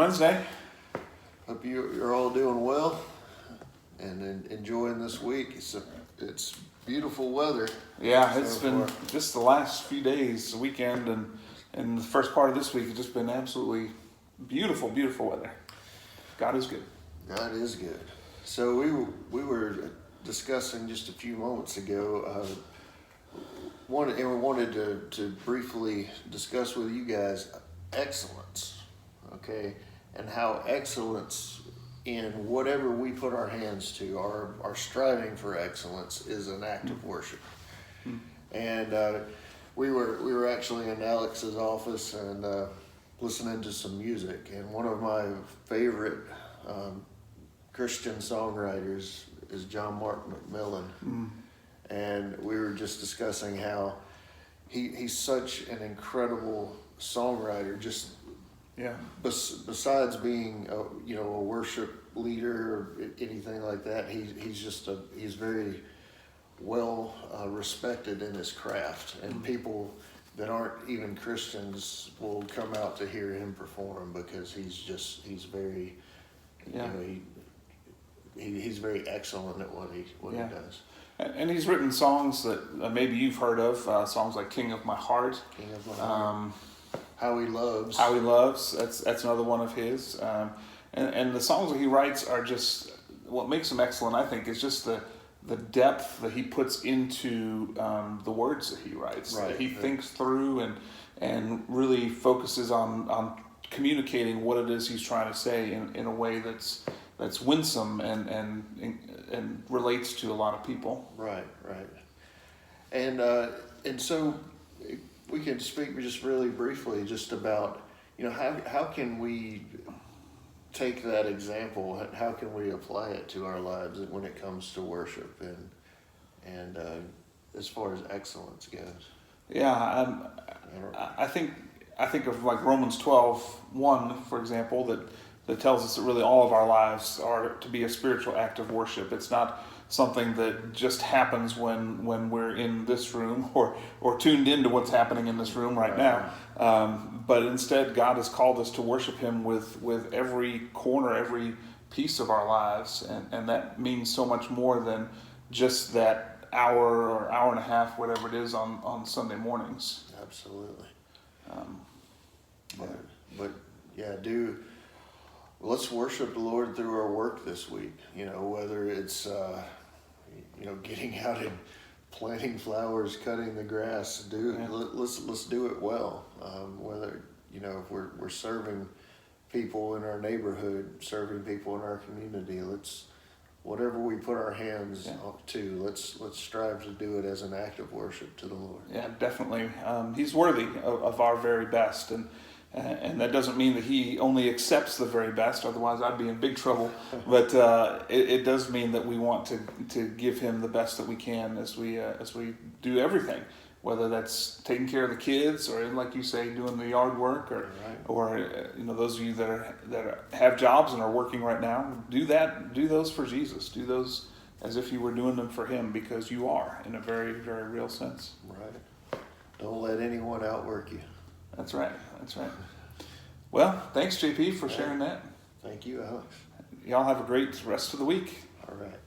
Wednesday. Hope you're all doing well and enjoying this week. It's beautiful weather. Yeah, it's so been far. just the last few days, the weekend, and the first part of this week has just been absolutely beautiful, beautiful weather. God is good. God is good. So we were discussing just a few moments ago. We wanted to briefly discuss with you guys excellence, okay, and how excellence in whatever we put our hands to, our striving for excellence, is an act of worship. And we were actually in Alex's office and listening to some music, and one of my favorite Christian songwriters is John Mark McMillan. And we were just discussing how he's such an incredible songwriter. Just besides being a worship leader or anything like that, he's very well respected in his craft, and people that aren't even Christians will come out to hear him perform because he's very he's very excellent at what he does. And he's written songs that maybe you've heard of, songs like King of My Heart. King of My Heart. How He Loves. How He Loves, that's another one of his. And the songs that he writes are just, what makes them excellent, I think, is just the depth that he puts into the words that he writes. Right. He thinks through and really focuses on communicating what it is he's trying to say in a way that's winsome and relates to a lot of people. Right. And so we can speak just really briefly just about, how can we take that example, how can we apply it to our lives when it comes to worship and as far as excellence goes. Yeah, I think of like Romans 12:1, for example, that tells us that really all of our lives are to be a spiritual act of worship. It's not something that just happens when we're in this room or tuned into what's happening in this room right now. But instead, God has called us to worship Him with every corner, every piece of our lives. And that means so much more than just that hour or hour and a half, whatever it is, on Sunday mornings. Absolutely. Let's worship the Lord through our work this week. Whether it's getting out and planting flowers, cutting the grass. Let's do it well. Whether if we're serving people in our neighborhood, serving people in our community, whatever we put our hands to, let's strive to do it as an act of worship to the Lord. Yeah, definitely. He's worthy of our very best, and that doesn't mean that He only accepts the very best. Otherwise, I'd be in big trouble. But it does mean that we want to give Him the best that we can as we do everything, whether that's taking care of the kids or, like you say, doing the yard work, or those of you that have jobs and are working right now, do those for Jesus. Do those as if you were doing them for Him, because you are, in a very, very real sense. Right. Don't let anyone outwork you. That's right. Well, thanks, JP, for sharing that. Thank you, Alex. Y'all have a great rest of the week. All right.